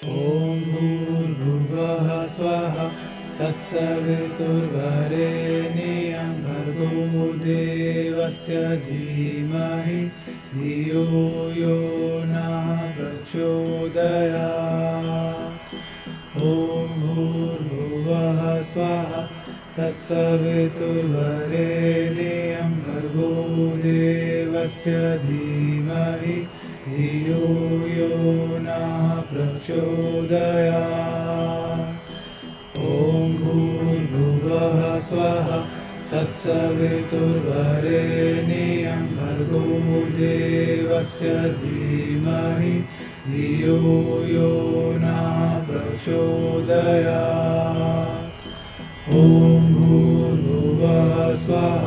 ॐ भूर्भुवः स्वः तत्सवितुर्वरेण्यं भर्गो देवस्य धीमहि धियो यो नः प्रचोदयात्। ॐ भूर्भुवः स्वः तत्सवितुर्वरेण्यं भर्गो देवस्य धीमहि धियो यो नः प्रचोदयात्। ॐ भूर्भुवः स्वः तत्सवितुर्वरेण्यं भर्गो देवस्य धीमहि धियो यो नः प्रचोदयात्। ॐ भूर्भुवः स्वः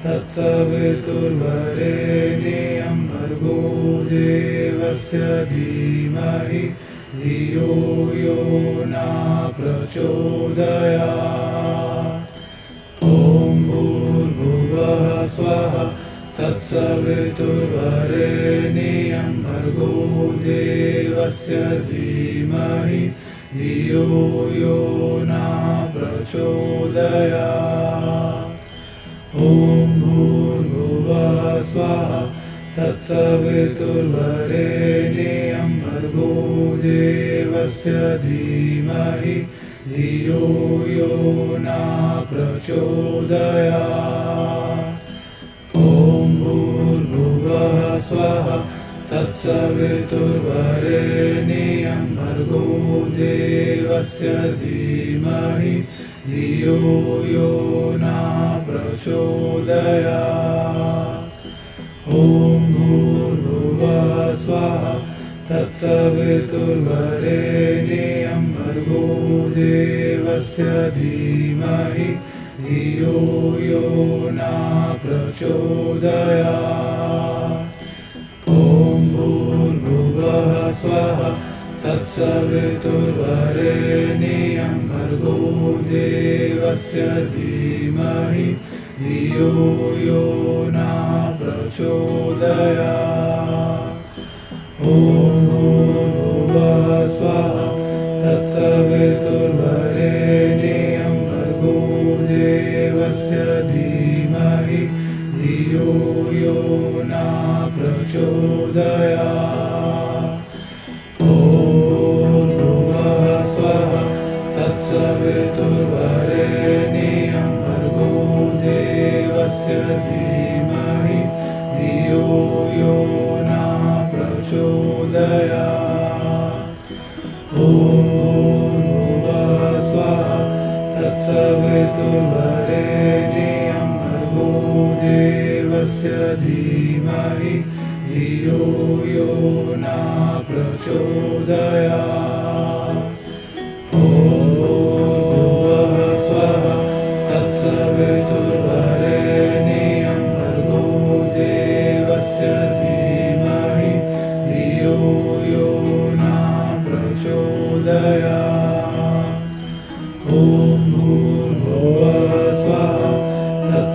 तत्सवितुर्वरेण्यं भर्गो देवस्य धीमहि धियो यो नः प्रचोदयात्। ॐ भूर्भुवः स्वः तत्सवितुर्वरेण्यं भर्गो देवस्य धीमहि धियो यो नः प्रचोदयात्। ॐ भूर्भुवः स्वः तत्सवितुर्वरेण्यं भर्गो देवस्य धीमहि धियो यो नः प्रचोदयात्। ॐ भूर्भुवः स्वः तत्सवितुर्वरेण्यं भर्गो देवस्य धीमहि धियो यो नः प्रचोदयात्। ॐ भूर्भुवः स्वः तत्सवितुर्वरेण्यं भर्गो देवस्य धीमहि धियो यो नः प्रचोदयात्। ॐ भूर्भुवः स्वः तत्सवितुर्वरेण्यं भर्गो देवस्य धीमहि धियो यो नः प्रचोदयात्। ॐ भूर्भुवः स्वः तत्सवितुर्वरेण्यं भर्गो देवस्य धीमहि धियो यो नः प्रचोदयात्। ॐ भूर्भुवः स्वः तत्सवितुर्वरेण्यं भर्गो देवस्य धीमहि धियो यो नः प्रचोदयात्। ॐ भूर्भुवः स्वः तत्सवितुर्वरेण्यं भर्गो देवस्य धीमहि धियो यो नः प्रचोदयात्। ॐ भूर्भुवः स्वः तत्सवितुर्वरेण्यं भर्गो देवस्य धीमहि धियो यो नः प्रचोदयात्। ॐ भूर्भुवः स्वः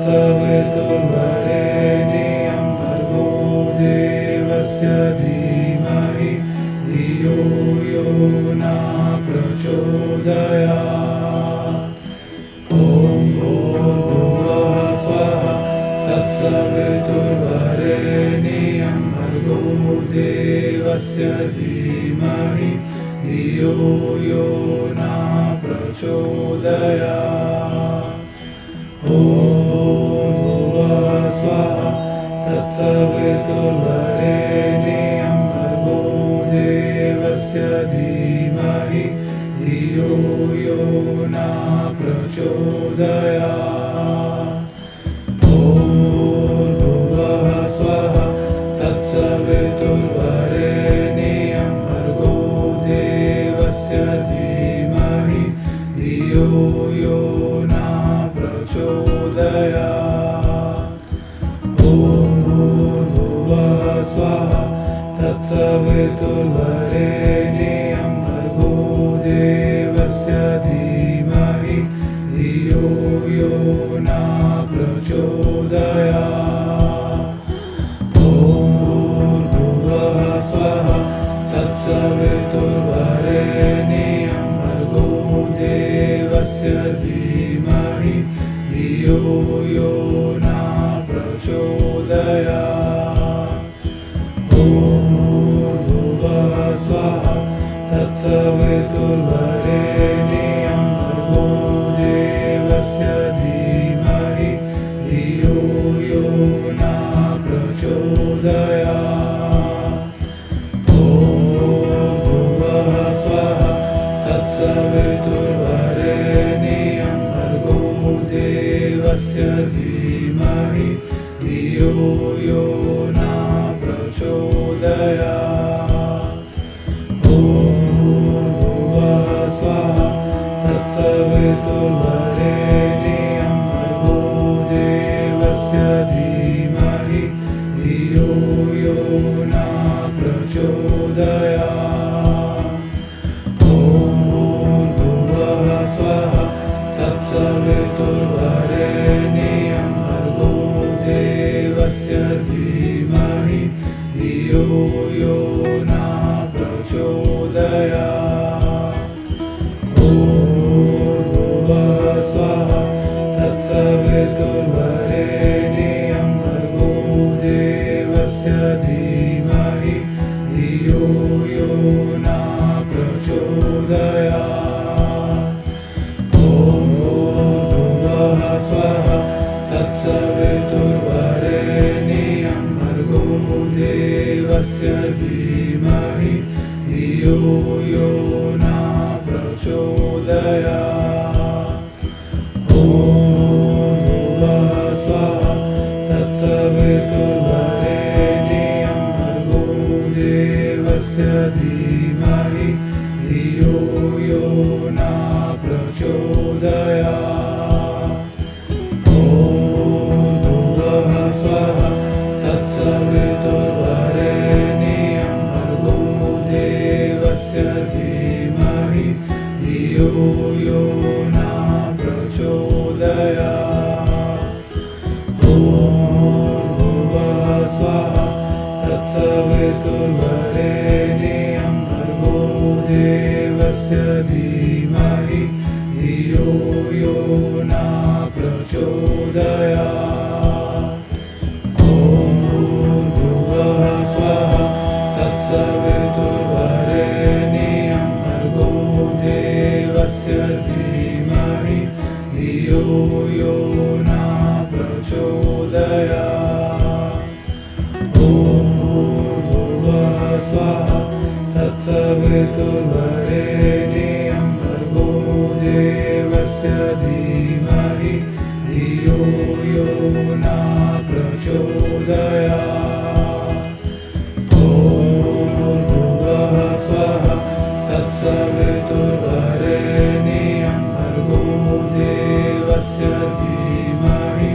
तत्सवितुर्वरेण्यं भर्गो देवस्य धीमहि धियो यो नः प्रचोदयात्। ॐ भूर्भुवः स्वः तत्सवितुर्वरेण्यं भर्गो देवस्य धीमहि धियो यो नः प्रचोदयात्। ॐ भूर्भुवः स्वः तत्सवितुर्वरेण्यं भर्गो देवस्य धीमहि धियो यो नः प्रचोदयात्। ॐ भूर्भुवः स्वः तत्सवितुर्वरेण्यं भर्गो देवस्य धीमहि धियो यो नः प्रचोदयात्। ॐ भूर्भुवः स्वः तत्सवितुर्वरेण्यं भर्गो देवस्य धीमहि धियो तत्सवितुर्वरेण्यं भर्गो देवस्य धीमहि धियो यो न प्रचोदयात्। ॐ भूर्भुवः स्वः तत्सवितुर्वरेण्यं भर्गो देवस्य धीमहि धियो यो न प्रचोदयात्। ॐ भूर्भुवः स्वः तत्सवितुर्वरेण्यं भर्गो देवस्य धीमहि धियो यो न प्रचोदयात्। ॐ भूर्भुवः स्वः तत्सवितुर्वरेण्यं भर्गो देवस्य धीमहि धियो यो न प्रचोदयात्। ॐ भूर्भुवः स्वः तत्सवितुर्वरेण्यं भर्गो देवस्य धीमहि धियो यो न प्रचोदयात्। ॐ भूर्भुवः स्वः तत्सवितुर्वरेण्यं भर्गो देवस्य धीमहि धियो यो न प्रचोदयात्। ॐ भूर्भुवः स्वः तत्सवितुर्वरेण्यं भर्गो देवस्य धीमहि धियो यो न प्रचोदयात्। ॐ भूर्भुवः स्वः तत्सवितुर्वरेण्यं भर्गो देवस्य धीमहि धियो यो न प्रचोदयात्। ॐ भूर्भुवः स्वः तत्सवितुर्वरेण्यं भर्गो देवस्य धीमहि धियो यो न प्रचोदयात्। ॐ भूर्भुवः स्वः तत्सवितुर्वरेण्यं भर्गो देवस्य धीमहि धियो यो न प्रचोदयात्। ॐ भूर्भुवः स्वः तत्सवितुर्वरेण्यं भर्गो देवस्य धीमहि धियो यो न प्रचोदयात्। ॐ भूर्भुवः स्वः तत्सवितुर्वरेण्यं भर्गो देवस्य धीमहि धियो यो न प्रचोदयात्। ॐ भूर्भुवः स्वः तत्सवितुर्वरेण्यं भर्गो देवस्य धीमहि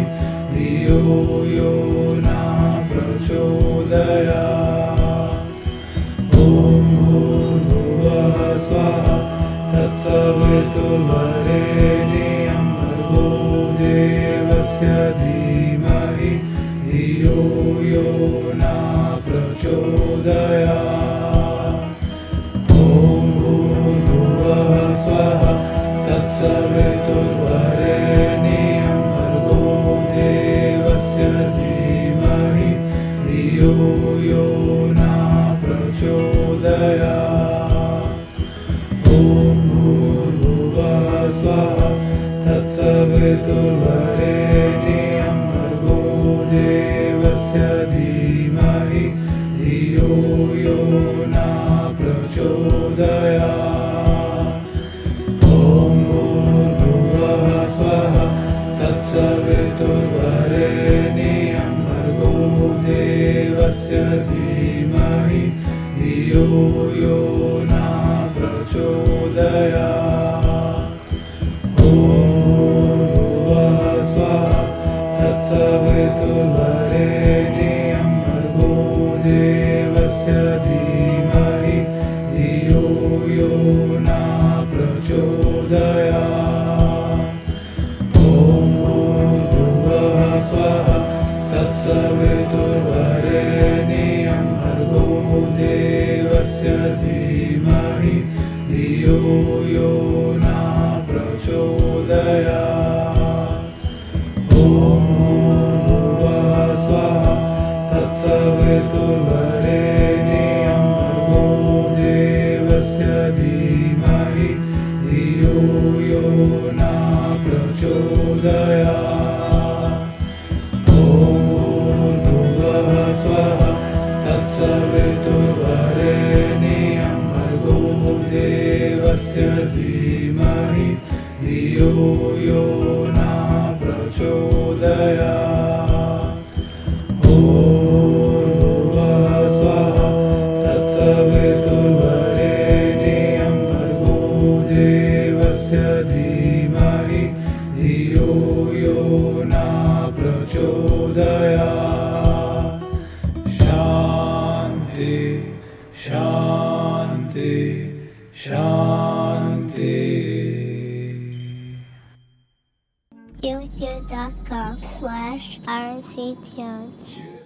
धियो यो न प्रचोदयात्। ॐ भूर्भुवः शान्ति YouTube.com/rctunes